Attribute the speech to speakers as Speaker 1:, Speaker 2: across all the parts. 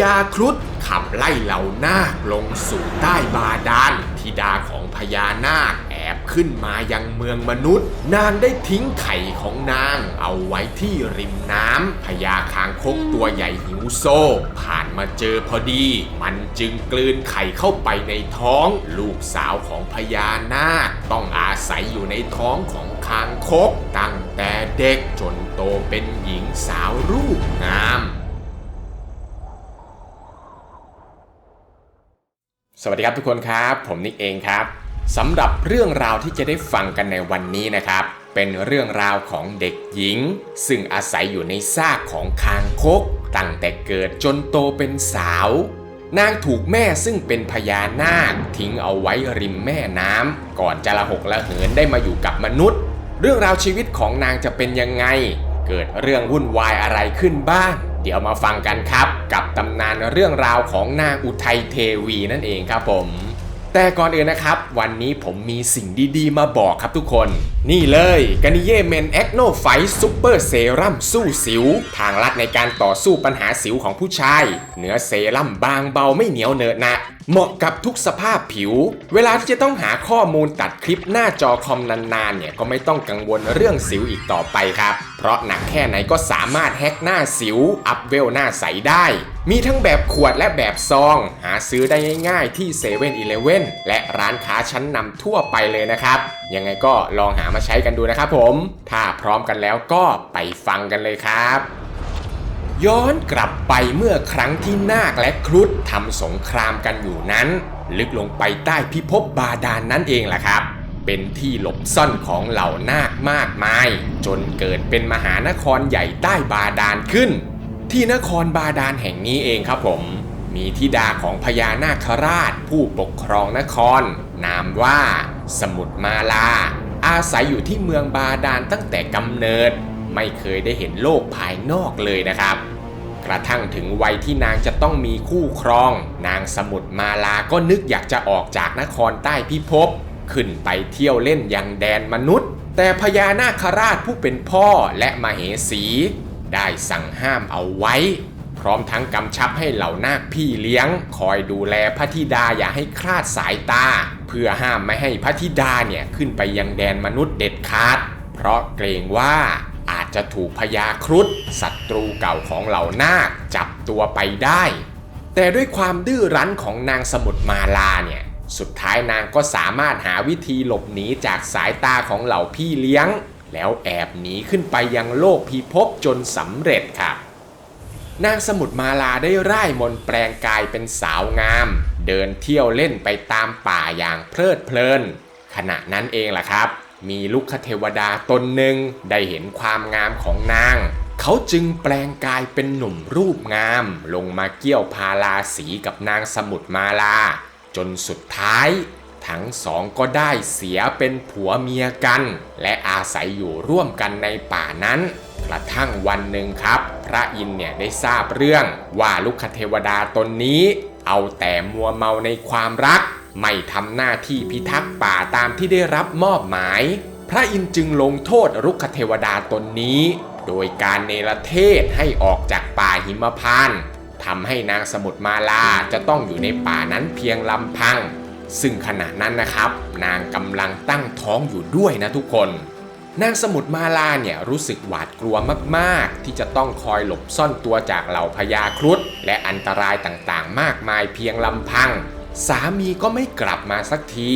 Speaker 1: ญาครุฑขับไล่เหล่านาคลงสู่ใต้บาดาลธิดาของพญานาคแอบขึ้นมายังเมืองมนุษย์นางได้ทิ้งไข่ของนางเอาไว้ที่ริมน้ำพญาคางคกตัวใหญ่หิวโซผ่านมาเจอพอดีมันจึงกลืนไข่เข้าไปในท้องลูกสาวของพญานาคต้องอาศัยอยู่ในท้องของคางคกตั้งแต่เด็กจนโตเป็นหญิงสาวรูปงามสวัสดีครับทุกคนครับผมนิกเองครับสำหรับเรื่องราวที่จะได้ฟังกันในวันนี้นะครับเป็นเรื่องราวของเด็กหญิงซึ่งอาศัยอยู่ในซากของคางคกตั้งแต่เกิดจนโตเป็นสาวนางถูกแม่ซึ่งเป็นพญานาคทิ้งเอาไว้ริมแม่น้ำก่อนจะละหกละเหินได้มาอยู่กับมนุษย์เรื่องราวชีวิตของนางจะเป็นยังไงเกิดเรื่องวุ่นวายอะไรขึ้นบ้างเดี๋ยวมาฟังกันครับกับตำนานเรื่องราวของนางอุทัยเทวีนั่นเองครับผมแต่ก่อนอื่นนะครับวันนี้ผมมีสิ่งดีๆมาบอกครับทุกคนนี่เลยกานิเย่เมนแอคโนไฟซูเปอร์เซรั่มสู้สิวทางลัดในการต่อสู้ปัญหาสิวของผู้ชายเนื้อเซรั่มบางเบาไม่เหนียวเหนอะหนะเหมาะกับทุกสภาพผิวเวลาที่จะต้องหาข้อมูลตัดคลิปหน้าจอคอมนานๆเนี่ยก็ไม่ต้องกังวลเรื่องสิวอีกต่อไปครับเพราะหนักแค่ไหนก็สามารถแฮกหน้าสิวอัพเวลหน้าใสได้มีทั้งแบบขวดและแบบซองหาซื้อได้ง่ายๆที่7-Eleven และร้านค้าชั้นนำทั่วไปเลยนะครับยังไงก็ลองหามาใช้กันดูนะครับผมถ้าพร้อมกันแล้วก็ไปฟังกันเลยครับย้อนกลับไปเมื่อครั้งที่นาคและครุฑทำสงครามกันอยู่นั้นลึกลงไปใต้พิภพบาดาล นั่นเองล่ะครับเป็นที่หลบซ่อนของเหล่านาคมากมายจนเกิดเป็นมหานครใหญ่ใต้บาดาลขึ้นที่นครบาดาลแห่งนี้เองครับผมมีธิดาของพญานาคราชผู้ปกครองนครนามว่าสมุทรมาลาอาศัยอยู่ที่เมืองบาดาลตั้งแต่กำเนิดไม่เคยได้เห็นโลกภายนอกเลยนะครับกระทั่งถึงวัยที่นางจะต้องมีคู่ครองนางสมุทรมาลาก็นึกอยากจะออกจากนครใต้พิภพขึ้นไปเที่ยวเล่นยังแดนมนุษย์แต่พญานาคราชผู้เป็นพ่อและมเหสีได้สั่งห้ามเอาไว้พร้อมทั้งกำชับให้เหล่านาคพี่เลี้ยงคอยดูแลพระธิดาอย่าให้คลาดสายตาเพื่อห้ามไม่ให้พระธิดาเนี่ยขึ้นไปยังแดนมนุษย์เด็ดขาดเพราะเกรงว่าอาจจะถูกพญาครุฑศัตรูเก่าของเหล่านาคจับตัวไปได้แต่ด้วยความดื้อรั้นของนางสมุทรมาลาเนี่ยสุดท้ายนางก็สามารถหาวิธีหลบหนีจากสายตาของเหล่าพี่เลี้ยงแล้วแอบหนีขึ้นไปยังโลกพิภพจนสำเร็จครับนางสมุทรมาลาได้ร่ายมนต์แปลงกายเป็นสาวงามเดินเที่ยวเล่นไปตามป่าอย่างเพลิดเพลินขณะนั้นเองล่ะครับมีลุกเทวดาตนหนึ่งได้เห็นความงามของนางเขาจึงแปลงกายเป็นหนุ่มรูปงามลงมาเกี่ยวพาราสีกับนางสมุทรมาลาจนสุดท้ายทั้งสองก็ได้เสียเป็นผัวเมียกันและอาศัยอยู่ร่วมกันในป่านั้นกระทั่งวันหนึ่งครับพระอินทร์เนี่ยได้ทราบเรื่องว่าลุกเทวดาตนนี้เอาแต่มัวเมาในความรักไม่ทำหน้าที่พิทักษ์ป่าตามที่ได้รับมอบหมายพระอินทร์จึงลงโทษรุกขเทวดาตนนี้โดยการเนรเทศให้ออกจากป่าหิมพานต์ทำให้นางสมุทรมาลาจะต้องอยู่ในป่านั้นเพียงลำพังซึ่งขณะนั้นนะครับนางกำลังตั้งท้องอยู่ด้วยนะทุกคนนางสมุทรมาลาเนี่ยรู้สึกหวาดกลัวมากๆที่จะต้องคอยหลบซ่อนตัวจากเหล่าพญาครุฑและอันตรายต่างๆมากมายเพียงลำพังสามีก็ไม่กลับมาสักที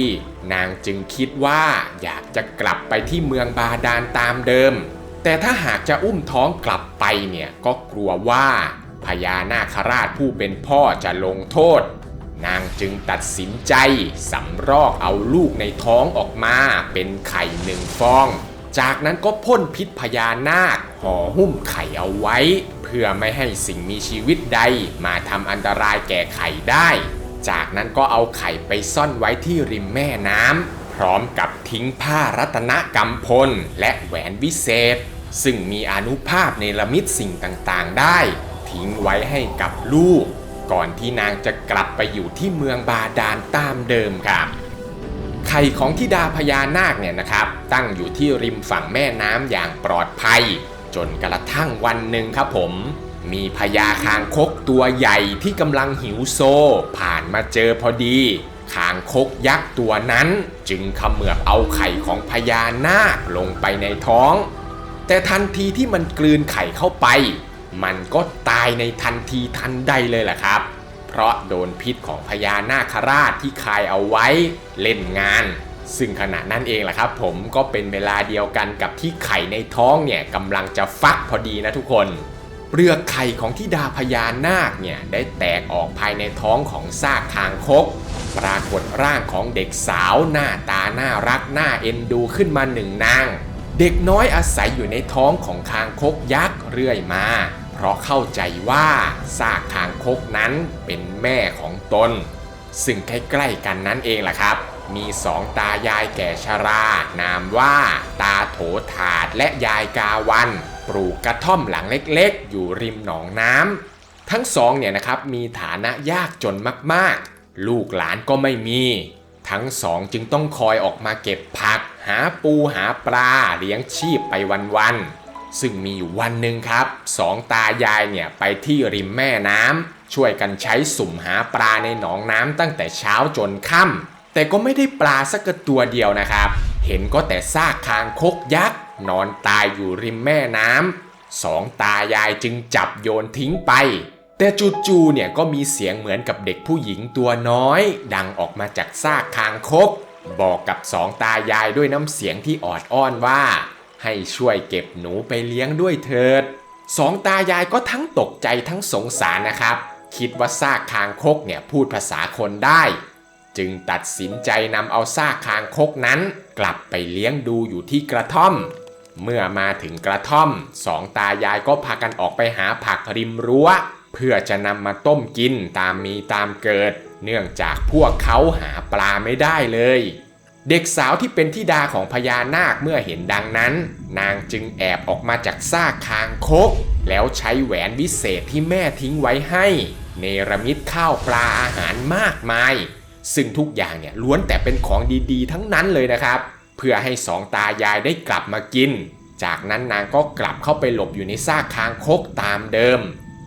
Speaker 1: นางจึงคิดว่าอยากจะกลับไปที่เมืองบาดาลตามเดิมแต่ถ้าหากจะอุ้มท้องกลับไปเนี่ยก็กลัวว่าพญานาคราชผู้เป็นพ่อจะลงโทษนางจึงตัดสินใจสำรอกเอาลูกในท้องออกมาเป็นไข่1 ฟองจากนั้นก็พ่นพิษพญานาคห่อหุ้มไข่เอาไว้เพื่อไม่ให้สิ่งมีชีวิตใดมาทำอันตรายแก่ไข่ได้จากนั้นก็เอาไข่ไปซ่อนไว้ที่ริมแม่น้ำพร้อมกับทิ้งผ้ารัตนกำพลและแหวนวิเศษซึ่งมีอานุภาพเนรมิตสิ่งต่างๆได้ทิ้งไว้ให้กับลูกก่อนที่นางจะกลับไปอยู่ที่เมืองบาดาลตามเดิมครับไข่ของธิดาพญานาคเนี่ยนะครับตั้งอยู่ที่ริมฝั่งแม่น้ำอย่างปลอดภัยจนกระทั่งวันหนึ่งครับผม มีพญาคางคกตัวใหญ่ที่กำลังหิวโซผ่านมาเจอพอดีคางคกยักษ์ตัวนั้นจึงเขมือบเอาไข่ของพญานาคลงไปในท้องแต่ทันทีที่มันกลืนไข่เข้าไปมันก็ตายในทันทีทันใดเลยล่ะครับเพราะโดนพิษของพญานาคราชที่คายเอาไว้เล่นงานซึ่งขณะนั้นเองล่ะครับผมก็เป็นเวลาเดียวกันกับที่ไข่ในท้องเนี่ยกำลังจะฟักพอดีนะทุกคนเปลือกไข่ของธิดาพญานาคเนี่ยได้แตกออกภายในท้องของซากคางคกปรากฏร่างของเด็กสาวหน้าตาน่ารักน่าเอ็นดูขึ้นมาหนึ่งนางเด็กน้อยอาศัยอยู่ในท้องของคางคกยักษ์เรื่อยมาเพราะเข้าใจว่าซากคางคกนั้นเป็นแม่ของตนซึ่งใกล้ๆกันนั้นเองล่ะครับมีสองตายายแก่ชรานามว่าตาโถถาดและยายกาวันปลูกกระท่อมหลังเล็กๆอยู่ริมหนองน้ำทั้งสองเนี่ยนะครับมีฐานะยากจนมากๆลูกหลานก็ไม่มีทั้งสองจึงต้องคอยออกมาเก็บผักหาปูหาปลาเลี้ยงชีพไปวันๆซึ่งมีอยู่วันหนึ่งครับสองตายายเนี่ยไปที่ริมแม่น้ำช่วยกันใช้สุ่มหาปลาในหนองน้ำตั้งแต่เช้าจนค่ำแต่ก็ไม่ได้ปลาสักตัวเดียวนะครับเห็นก็แต่ซากคางคกยักษ์นอนตายอยู่ริมแม่น้ำสองตายายจึงจับโยนทิ้งไปแต่จู่ๆเนี่ยก็มีเสียงเหมือนกับเด็กผู้หญิงตัวน้อยดังออกมาจากซากคางคกบอกกับสองตายายด้วยน้ำเสียงที่ออดอ้อนว่าให้ช่วยเก็บหนูไปเลี้ยงด้วยเถิดสองตายายก็ทั้งตกใจทั้งสงสารนะครับคิดว่าซากคางคกเนี่ยพูดภาษาคนได้จึงตัดสินใจนำเอาซากคางคกนั้นกลับไปเลี้ยงดูอยู่ที่กระท่อมเมื่อมาถึงกระท่อมสองตายายก็พากันออกไปหาผักริมรั้วเพื่อจะนำมาต้มกินตามมีตามเกิดเนื่องจากพวกเขาหาปลาไม่ได้เลยเด็กสาวที่เป็นธิดาของพญานาคเมื่อเห็นดังนั้นนางจึงแอบออกมาจากซากคางคกแล้วใช้แหวนวิเศษที่แม่ทิ้งไว้ให้เนรมิตข้าวปลาอาหารมากมายซึ่งทุกอย่างเนี่ยล้วนแต่เป็นของดีๆทั้งนั้นเลยนะครับเพื่อให้สองตายายได้กลับมากินจากนั้นนางก็กลับเข้าไปหลบอยู่ในซากคางคกตามเดิม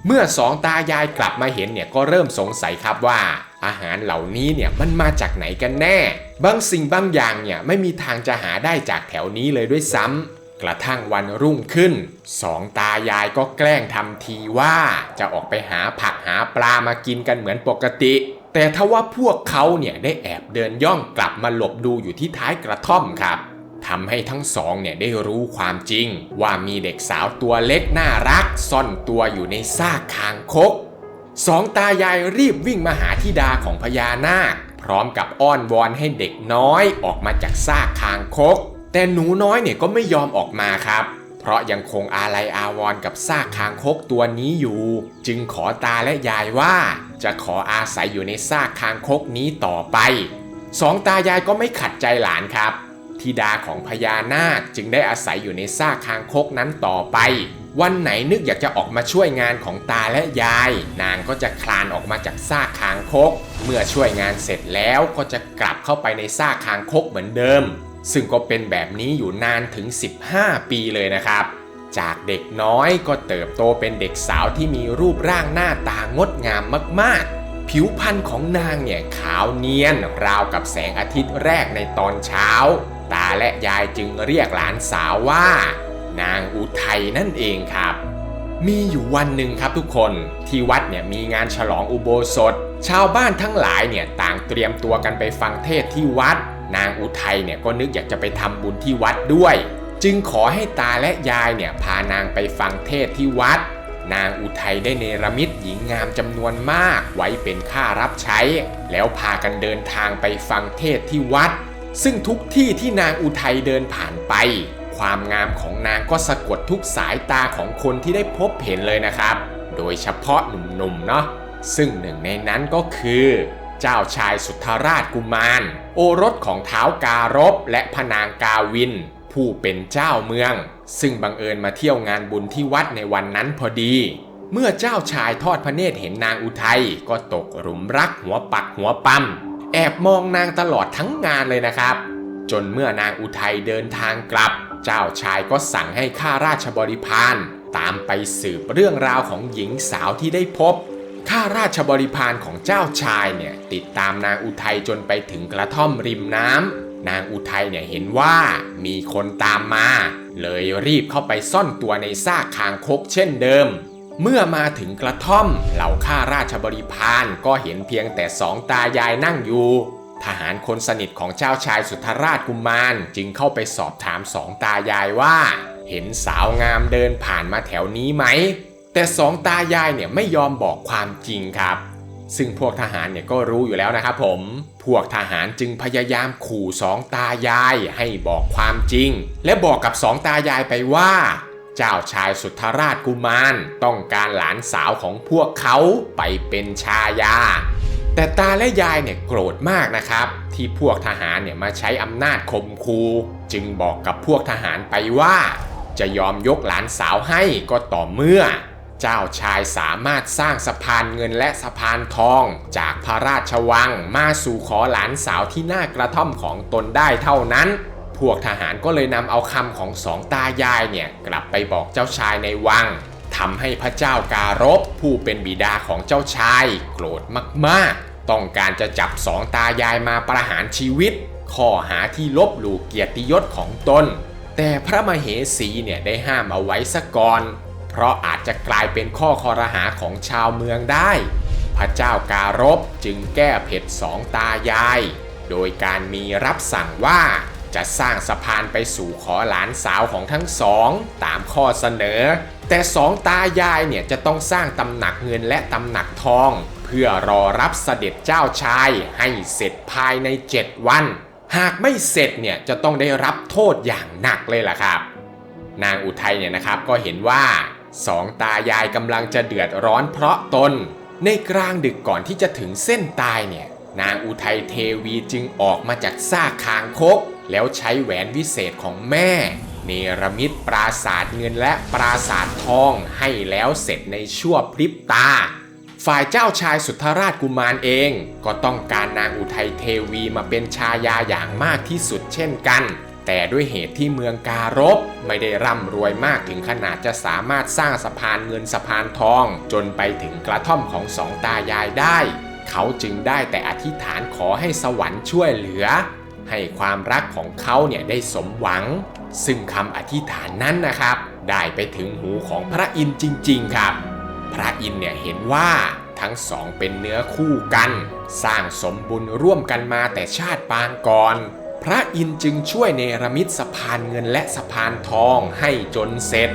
Speaker 1: เมื่อสองตายายกลับมาเห็นเนี่ยก็เริ่มสงสัยครับว่าอาหารเหล่านี้เนี่ยมันมาจากไหนกันแน่บางสิ่งบางอย่างเนี่ยไม่มีทางจะหาได้จากแถวนี้เลยด้วยซ้ำกระทั่งวันรุ่งขึ้นสองตายายก็แกล้งทำทีว่าจะออกไปหาผักหาปลามากินกันเหมือนปกติแต่ทว่าพวกเขาเนี่ยได้แอบเดินย่องกลับมาหลบดูอยู่ที่ท้ายกระท่อมครับทำให้ทั้งสองเนี่ยได้รู้ความจริงว่ามีเด็กสาวตัวเล็กน่ารักซ่อนตัวอยู่ในซากคางคกสองตายายรีบวิ่งมาหาธิดาของพญานาคพร้อมกับอ้อนวอนให้เด็กน้อยออกมาจากซากคางคกแต่หนูน้อยเนี่ยก็ไม่ยอมออกมาครับเพราะยังคงอาลัยอาวรณ์กับซากคางคกตัวนี้อยู่จึงขอตาและยายว่าจะขออาศัยอยู่ในซากคางคกนี้ต่อไปสองตายายก็ไม่ขัดใจหลานครับธิดาของพญานาคจึงได้อาศัยอยู่ในซากคางคกนั้นต่อไปวันไหนนึกอยากจะออกมาช่วยงานของตาและยายนางก็จะคลานออกมาจากซากคางคกเมื่อช่วยงานเสร็จแล้วก็จะกลับเข้าไปในซากคางคกเหมือนเดิมซึ่งก็เป็นแบบนี้อยู่นานถึง15 ปีเลยนะครับจากเด็กน้อยก็เติบโตเป็นเด็กสาวที่มีรูปร่างหน้าตางดงามมากๆผิวพรรณของนางเนี่ยขาวเนียนราวกับแสงอาทิตย์แรกในตอนเช้าตาและยายจึงเรียกหลานสาวว่านางอุทัยนั่นเองครับมีอยู่วันหนึ่งครับทุกคนที่วัดเนี่ยมีงานฉลองอุโบสถชาวบ้านทั้งหลายเนี่ยต่างเตรียมตัวกันไปฟังเทศน์ที่วัดนางอุทัยเนี่ยก็นึกอยากจะไปทำบุญที่วัดด้วยจึงขอให้ตาและยายเนี่ยพานางไปฟังเทศน์ที่วัดนางอุทัยได้เนรมิตหญิงงามจำนวนมากไว้เป็นข้ารับใช้แล้วพากันเดินทางไปฟังเทศน์ที่วัดซึ่งทุกที่ที่นางอุทัยเดินผ่านไปความงามของนางก็สะกดทุกสายตาของคนที่ได้พบเห็นเลยนะครับโดยเฉพาะหนุ่มๆเนาะซึ่งหนึ่งในนั้นก็คือเจ้าชายสุทธราชกุมารโอรสของท้าวการบและพนางกาวินผู้เป็นเจ้าเมืองซึ่งบังเอิญมาเที่ยวงานบุญที่วัดในวันนั้นพอดีเมื่อเจ้าชายทอดพระเนตรเห็นนางอุทัยก็ตกหลุมรักหัวปักหัวปั๊มแอบมองนางตลอดทั้งงานเลยนะครับจนเมื่อนางอุทัยเดินทางกลับเจ้าชายก็สั่งให้ข้าราชบริพาร ตามไปสืบเรื่องราวของหญิงสาวที่ได้พบข้าราชบริพารของเจ้าชายเนี่ยติดตามนางอุทัยจนไปถึงกระท่อมริมน้ำนางอุทัยเนี่ยเห็นว่ามีคนตามมาเลยรีบเข้าไปซ่อนตัวในซากคางคกเช่นเดิมเมื่อมาถึงกระท่อมเหล่าข้าราชบริพารก็เห็นเพียงแต่สองตายายนั่งอยู่ทหารคนสนิทของเจ้าชายสุทธราชกุมารจึงเข้าไปสอบถามสองตายายว่าเห็นสาวงามเดินผ่านมาแถวนี้ไหมแต่สองตายายเนี่ยไม่ยอมบอกความจริงครับซึ่งพวกทหารเนี่ยก็รู้อยู่แล้วนะครับผมพวกทหารจึงพยายามขู่สองตายายให้บอกความจริงและบอกกับสองตายายไปว่าเจ้าชายสุทธราชกุมารต้องการหลานสาวของพวกเขาไปเป็นชายาแต่ตาและยายเนี่ยโกรธมากนะครับที่พวกทหารเนี่ยมาใช้อำนาจข่มขู่จึงบอกกับพวกทหารไปว่าจะยอมยกหลานสาวให้ก็ต่อเมื่อเจ้าชายสามารถสร้างสะพานเงินและสะพานทองจากพระราชวังมาสู่ขอหลานสาวที่หน้ากระท่อมของตนได้เท่านั้นพวกทหารก็เลยนำเอาคำของสองตายายเนี่ยกลับไปบอกเจ้าชายในวังทำให้พระเจ้าการพผู้เป็นบิดาของเจ้าชายโกรธมากๆต้องการจะจับสองตายายมาประหารชีวิตข้อหาที่ลบหลู่เกียรติยศของตนแต่พระมเหสีเนี่ยได้ห้ามเอาไว้ซะก่อนเพราะอาจจะกลายเป็นข้อคอรหาของชาวเมืองได้พระเจ้าการพจึงแก้เผ็ดสองตายายโดยการมีรับสั่งว่าจะสร้างสะพานไปสู่ขอหลานสาวของทั้งสองตามข้อเสนอแต่สองตายายเนี่ยจะต้องสร้างตำหนักเงินและตำหนักทองเพื่อรอรับเสด็จเจ้าชายให้เสร็จภายใน7 วันหากไม่เสร็จเนี่ยจะต้องได้รับโทษอย่างหนักเลยล่ะครับนางอุทัยเนี่ยนะครับก็เห็นว่าสองตายายกำลังจะเดือดร้อนเพราะตนในกลางดึกก่อนที่จะถึงเส้นตายเนี่ยนางอุทัยเทวีจึงออกมาจากซากคางคกแล้วใช้แหวนวิเศษของแม่เนรมิตปราสาทเงินและปราสาททองให้แล้วเสร็จในชั่วพริบตาฝ่ายเจ้าชายสุทธราชกุมารเองก็ต้องการนางอุทัยเทวีมาเป็นชายาอย่างมากที่สุดเช่นกันแต่ด้วยเหตุที่เมืองการพไม่ได้ร่ำรวยมากถึงขนาดจะสามารถสร้างสะพานเงินสะพานทองจนไปถึงกระท่อมของสองตายายได้เขาจึงได้แต่อธิษฐานขอให้สวรรค์ช่วยเหลือให้ความรักของเขาเนี่ยได้สมหวังซึ่งคำอธิษฐานนั้นนะครับได้ไปถึงหูของพระอินทร์จริงๆครับพระอินทร์เนี่ยเห็นว่าทั้งสองเป็นเนื้อคู่กันสร้างสมบุญร่วมกันมาแต่ชาติปางก่อนพระอินทร์จึงช่วยเนรมิตสะพานเงินและสะพานทองให้จนเสร็จ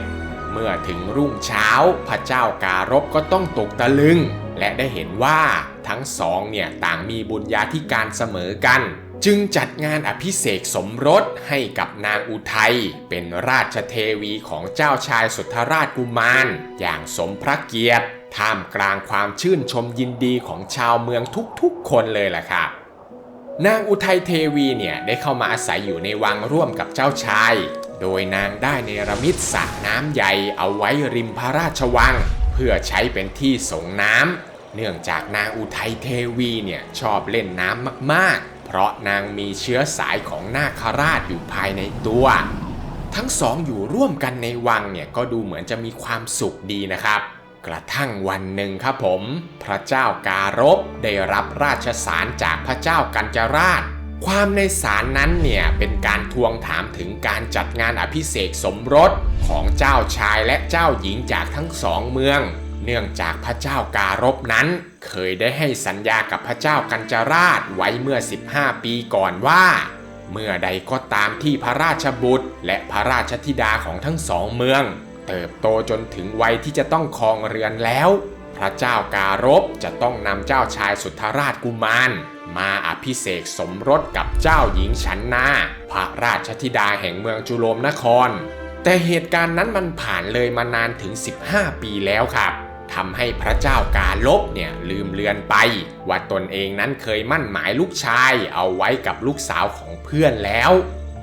Speaker 1: เมื่อถึงรุ่งเช้าพระเจ้าการพก็ต้องตกตะลึงและได้เห็นว่าทั้งสองเนี่ยต่างมีบุญญาธิการเสมอกันจึงจัดงานอภิเษกสมรสให้กับนางอุทัยเป็นราชเทวีของเจ้าชายสุทธราชกุมารอย่างสมพระเกียรติท่ามกลางความชื่นชมยินดีของชาวเมืองทุกๆคนเลยล่ะครับนางอุทัยเทวีเนี่ยได้เข้ามาอาศัยอยู่ในวังร่วมกับเจ้าชายโดยนางได้เนรมิตสระน้ำใหญ่เอาไว้ริมพระราชวังเพื่อใช้เป็นที่ส่งน้ำเนื่องจากนางอุทัยเทวีเนี่ยชอบเล่นน้ำมากๆเพราะนางมีเชื้อสายของนาคราชอยู่ภายในตัวทั้งสองอยู่ร่วมกันในวังเนี่ยก็ดูเหมือนจะมีความสุขดีนะครับกระทั่งวันหนึ่งครับผมพระเจ้าการพได้รับราชสารจากพระเจ้ากัญจราชความในสารนั้นเนี่ยเป็นการทวงถามถึงการจัดงานอภิเษกสมรสของเจ้าชายและเจ้าหญิงจากทั้งสองเมืองเนื่องจากพระเจ้าการพนั้นเคยได้ให้สัญญากับพระเจ้ากัญจราชไว้เมื่อ15 ปีก่อนว่าเมื่อใดก็ตามที่พระราชบุตรและพระราชธิดาของทั้งสองเมืองเติบโตจนถึงวัยที่จะต้องครองเรือนแล้วพระเจ้าการพจะต้องนำเจ้าชายสุทธราชกุมารมาอภิเษกสมรสกับเจ้าหญิงฉันนาพระราชธิดาแห่งเมืองจุโลมนครแต่เหตุการณ์นั้นมันผ่านเลยมานานถึง15 ปีแล้วครับทำให้พระเจ้ากาลพเนี่ยลืมเลือนไปว่าตนเองนั้นเคยมั่นหมายลูกชายเอาไว้กับลูกสาวของเพื่อนแล้ว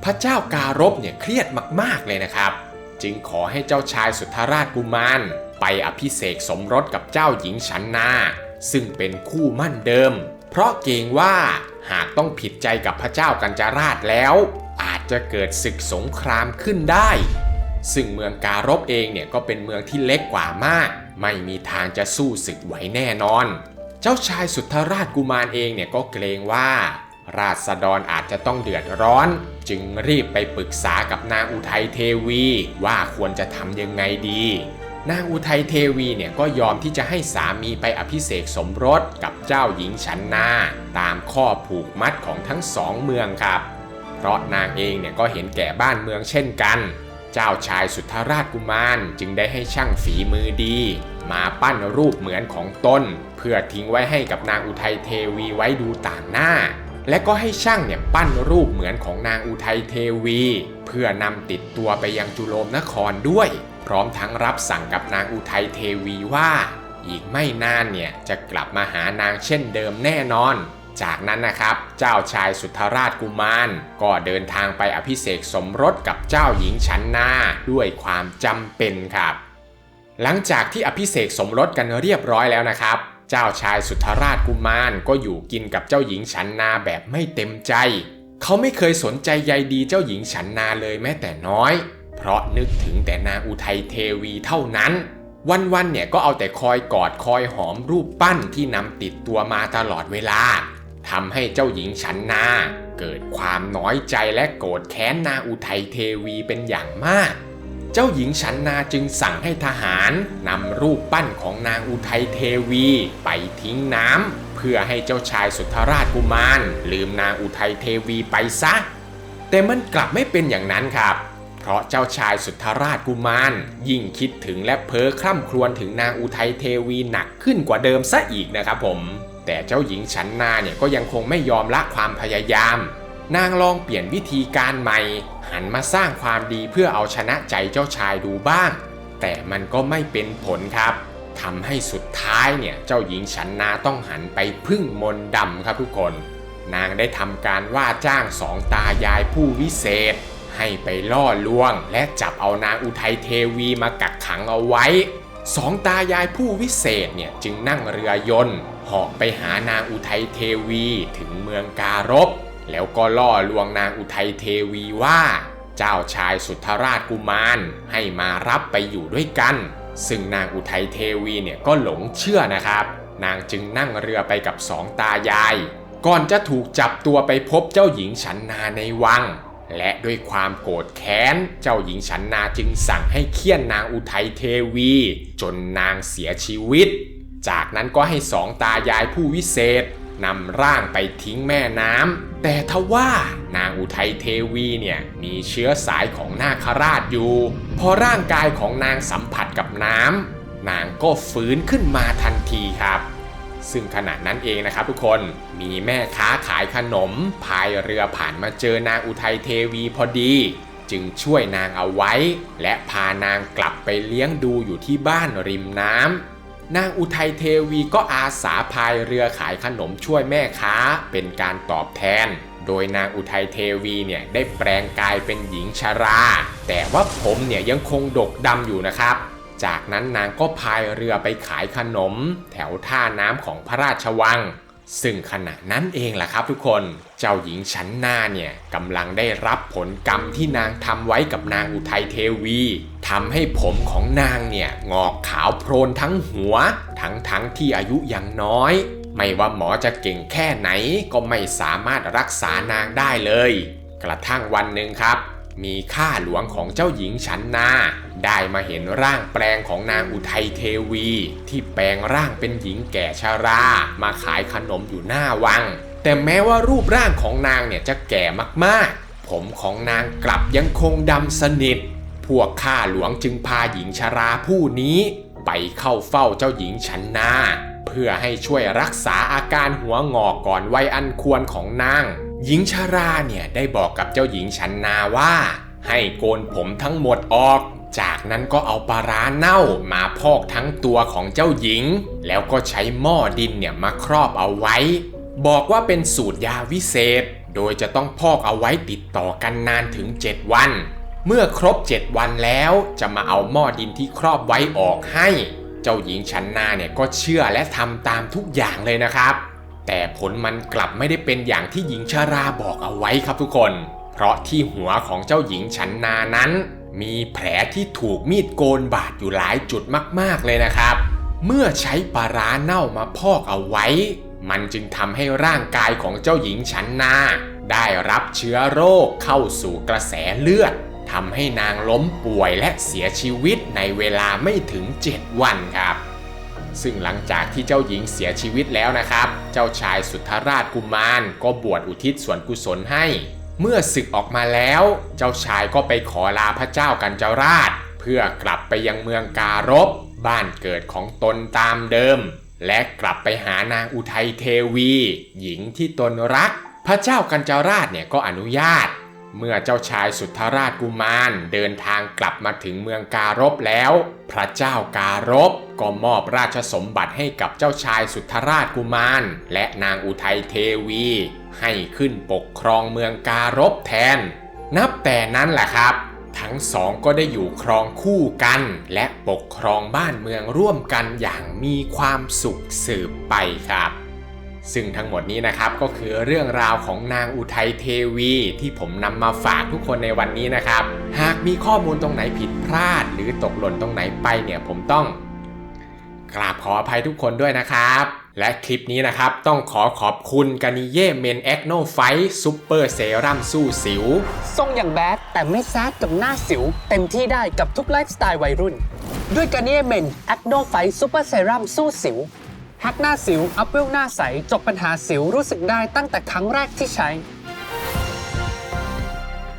Speaker 1: พระเจ้าการพเนี่ยเครียดมากๆเลยนะครับจึงขอให้เจ้าชายสุทธราชกุมารไปอภิเษกสมรสกับเจ้าหญิงฉันนาซึ่งเป็นคู่มั่นเดิมเพราะเกรงว่าหากต้องผิดใจกับพระเจ้ากัญจราชแล้วอาจจะเกิดศึกสงครามขึ้นได้ ซึ่งเมืองการบเองเนี่ยก็เป็นเมืองที่เล็กกว่ามากไม่มีทางจะสู้ศึกไหวแน่นอนเจ้าชายสุทธราชกุมารเองเนี่ยก็เกรงว่าราษฎรอาจจะต้องเดือดร้อนจึงรีบไปปรึกษากับนางอุทัยเทวีว่าควรจะทำยังไงดีนางอุทัยเทวีเนี่ยก็ยอมที่จะให้สามีไปอภิเษกสมรสกับเจ้าหญิงฉันนาตามข้อผูกมัดของทั้งสองเมืองครับเพราะนางเองเนี่ยก็เห็นแก่บ้านเมืองเช่นกันเจ้าชายสุทธราชกุมารจึงได้ให้ช่างฝีมือดีมาปั้นรูปเหมือนของตนเพื่อทิ้งไว้ให้กับนางอุทัยเทวีไว้ดูต่างหน้าและก็ให้ช่างเนี่ยปั้นรูปเหมือนของนางอุทัยเทวีเพื่อนำติดตัวไปยังจุโลมนครด้วยพร้อมทั้งรับสั่งกับนางอุทัยเทวีว่าอีกไม่นานเนี่ยจะกลับมาหานางเช่นเดิมแน่นอนจากนั้นนะครับเจ้าชายสุทธราชกุมารก็เดินทางไปอภิเษกสมรสกับเจ้าหญิงฉันนาด้วยความจำเป็นครับหลังจากที่อภิเษกสมรสกันเรียบร้อยแล้วนะครับเจ้าชายสุทธราชกุมารก็อยู่กินกับเจ้าหญิงฉันนาแบบไม่เต็มใจเขาไม่เคยสนใจใยดีเจ้าหญิงฉันนาเลยแม้แต่น้อยเพราะนึกถึงแต่นางอุทัยเทวีเท่านั้นวันๆเนี่ยก็เอาแต่คอยกอดคอยหอมรูปปั้นที่นำติดตัวมาตลอดเวลาทำให้เจ้าหญิงฉันนาเกิดความน้อยใจและโกรธแค้นนางอุทัยเทวีเป็นอย่างมากเจ้าหญิงฉันนาจึงสั่งให้ทหารนำรูปปั้นของนางอุทัยเทวีไปทิ้งน้ำเพื่อให้เจ้าชายสุทธราชกุมารลืมนางอุทัยเทวีไปซะแต่มันกลับไม่เป็นอย่างนั้นครับเพราะเจ้าชายสุทธราชกุมารยิ่งคิดถึงและเพ้อคร่ำครวญถึงนางอุทัยเทวีหนักขึ้นกว่าเดิมซะอีกนะครับผมแต่เจ้าหญิงฉันนาเนี่ยก็ยังคงไม่ยอมละความพยายามนางลองเปลี่ยนวิธีการใหม่หันมาสร้างความดีเพื่อเอาชนะใจเจ้าชายดูบ้างแต่มันก็ไม่เป็นผลครับทำให้สุดท้ายเนี่ยเจ้าหญิงฉันนาต้องหันไปพึ่งมนต์ดำครับทุกคนนางได้ทำการว่าจ้างสองตายายผู้วิเศษให้ไปล่อลวงและจับเอานางอุทัยเทวีมากักขังเอาไว้สองตายายผู้วิเศษเนี่ยจึงนั่งเรือยนต์เหาะไปหานางอุทัยเทวีถึงเมืองการบแล้วก็ล่อลวงนางอุทัยเทวีว่าเจ้าชายสุทธราชกุมารให้มารับไปอยู่ด้วยกันซึ่งนางอุทัยเทวีเนี่ยก็หลงเชื่อนะครับนางจึงนั่งเรือไปกับสองตายายก่อนจะถูกจับตัวไปพบเจ้าหญิงฉันนาในวังและด้วยความโกรธแค้นเจ้าหญิงฉันนาจึงสั่งให้เฆี่ยนนางอุทัยเทวีจนนางเสียชีวิตจากนั้นก็ให้สองตายายผู้วิเศษนำร่างไปทิ้งแม่น้ำแต่ทว่านางอุทัยเทวีเนี่ยมีเชื้อสายของนาคราชอยู่พอร่างกายของนางสัมผัสกับน้ำนางก็ฟื้นขึ้นมาทันทีครับซึ่งขณะนั้นเองนะครับทุกคนมีแม่ค้าขายขนมพายเรือผ่านมาเจอนางอุทัยเทวีพอดีจึงช่วยนางเอาไว้และพานางกลับไปเลี้ยงดูอยู่ที่บ้านริมน้ำนางอุทัยเทวีก็อาสาพายเรือขายขนมช่วยแม่ค้าเป็นการตอบแทนโดยนางอุทัยเทวีเนี่ยได้แปลงกายเป็นหญิงชราแต่ว่าผมเนี่ยยังคงดกดำอยู่นะครับจากนั้นนางก็พายเรือไปขายขนมแถวท่าน้ำของพระราชวังซึ่งขณะนั้นเองล่ะครับทุกคนเจ้าหญิงฉันนาเนี่ยกำลังได้รับผลกรรมที่นางทำไว้กับนางอุทัยเทวีทำให้ผมของนางเนี่ยงอกขาวโพลนทั้งหัวทั้งที่อายุยังน้อยไม่ว่าหมอจะเก่งแค่ไหนก็ไม่สามารถรักษานางได้เลยกระทั่งวันหนึ่งครับมีข้าหลวงของเจ้าหญิงฉันนาได้มาเห็นร่างแปลงของนางอุทัยเทวีที่แปลงร่างเป็นหญิงแก่ชรามาขายขนมอยู่หน้าวังแต่แม้ว่ารูปร่างของนางเนี่ยจะแก่มากๆผมของนางกลับยังคงดำสนิทพวกข้าหลวงจึงพาหญิงชราผู้นี้ไปเข้าเฝ้าเจ้าหญิงฉันนาเพื่อให้ช่วยรักษาอาการหัวงอกก่อนวัยอันควรของนางหญิงชราเนี่ยได้บอกกับเจ้าหญิงฉันนาว่าให้โกนผมทั้งหมดออกจากนั้นก็เอาปลาร้าเน่ามาพอกทั้งตัวของเจ้าหญิงแล้วก็ใช้หม้อดินเนี่ยมาครอบเอาไว้บอกว่าเป็นสูตรยาวิเศษโดยจะต้องพอกเอาไว้ติดต่อกันนานถึง7 วันเมื่อครบ7 วันแล้วจะมาเอาหม้อดินที่ครอบไว้ออกให้เจ้าหญิงฉันนาเนี่ยก็เชื่อและทำตามทุกอย่างเลยนะครับแต่ผลมันกลับไม่ได้เป็นอย่างที่หญิงชราบอกเอาไว้ครับทุกคนเพราะที่หัวของเจ้าหญิงฉันนานั้น มีแผลที่ถูกมีดโกนบาดอยู่หลายจุดมากๆเลยนะครับเมื่อใช้ปลาร้าเน่ามาพอกเอาไว้มันจึงทำให้ร่างกายของเจ้าหญิงฉันนาได้รับเชื้อโรคเข้าสู่กระแสเลือดทำให้นางล้มป่วยและเสียชีวิตในเวลาไม่ถึง7 วันครับซึ่งหลังจากที่เจ้าหญิงเสียชีวิตแล้วนะครับเจ้าชายสุทธราชกุมารก็บวชอุทิศส่วนกุศลให้เมื่อศึกออกมาแล้วเจ้าชายก็ไปขอลาพระเจ้ากัญจราชเพื่อกลับไปยังเมืองการบบ้านเกิดของตนตามเดิมและกลับไปหานางอุทัยเทวีหญิงที่ตนรักพระเจ้ากัญจราชเนี่ยก็อนุญาตเมื่อเจ้าชายสุทธราชกุมารเดินทางกลับมาถึงเมืองการบแล้วพระเจ้าการบก็มอบราชสมบัติให้กับเจ้าชายสุทธราชกุมารและนางอุทัยเทวีให้ขึ้นปกครองเมืองการบแทนนับแต่นั้นแหละครับทั้งสองก็ได้อยู่ครองคู่กันและปกครองบ้านเมืองร่วมกันอย่างมีความสุขสืบไปครับซึ่งทั้งหมดนี้นะครับก็คือเรื่องราวของนางอุทัยเทวีที่ผมนำมาฝากทุกคนในวันนี้นะครับหากมีข้อมูลตรงไหนผิดพลาดหรือตกหล่นตรงไหนไปเนี่ยผมต้องกราบขออภัยทุกคนด้วยนะครับและคลิปนี้นะครับต้องขอบคุณกานิเย่เมนแอคโนไฟท์ซุปเปอร์เซรั่มสู้สิว
Speaker 2: ทรงอย่างแบดแต่ไม่แซดกับหน้าสิวเต็มที่ได้กับทุกไลฟ์สไตล์วัยรุ่นด้วยกานิเย่เมนแอคโนไฟท์ซุปเปอร์เซรั่มสู้สิวฮักหน้าสิวอัพเวลหน้าใสจบปัญหาสิวรู้สึกได้ตั้งแต่ครั้งแรกที่ใช้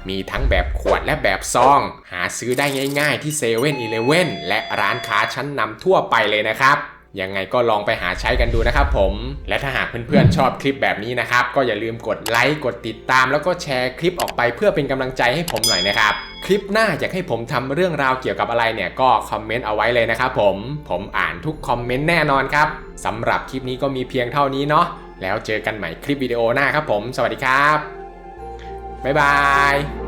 Speaker 1: มีทั้งแบบขวดและแบบซองหาซื้อได้ง่ายๆที่เซเว่นอีเลฟเว่นและร้านค้าชั้นนำทั่วไปเลยนะครับยังไงก็ลองไปหาใช้กันดูนะครับผมและถ้าหากเพื่อนๆชอบคลิปแบบนี้นะครับก็อย่าลืมกดไลค์กดติดตามแล้วก็แชร์คลิปออกไปเพื่อเป็นกำลังใจให้ผมหน่อยนะครับคลิปหน้าอยากให้ผมทำเรื่องราวเกี่ยวกับอะไรเนี่ยก็คอมเมนต์เอาไว้เลยนะครับผมอ่านทุกคอมเมนต์แน่นอนครับสำหรับคลิปนี้ก็มีเพียงเท่านี้เนาะแล้วเจอกันใหม่คลิปวิดีโอหน้าครับผมสวัสดีครับบ๊ายบาย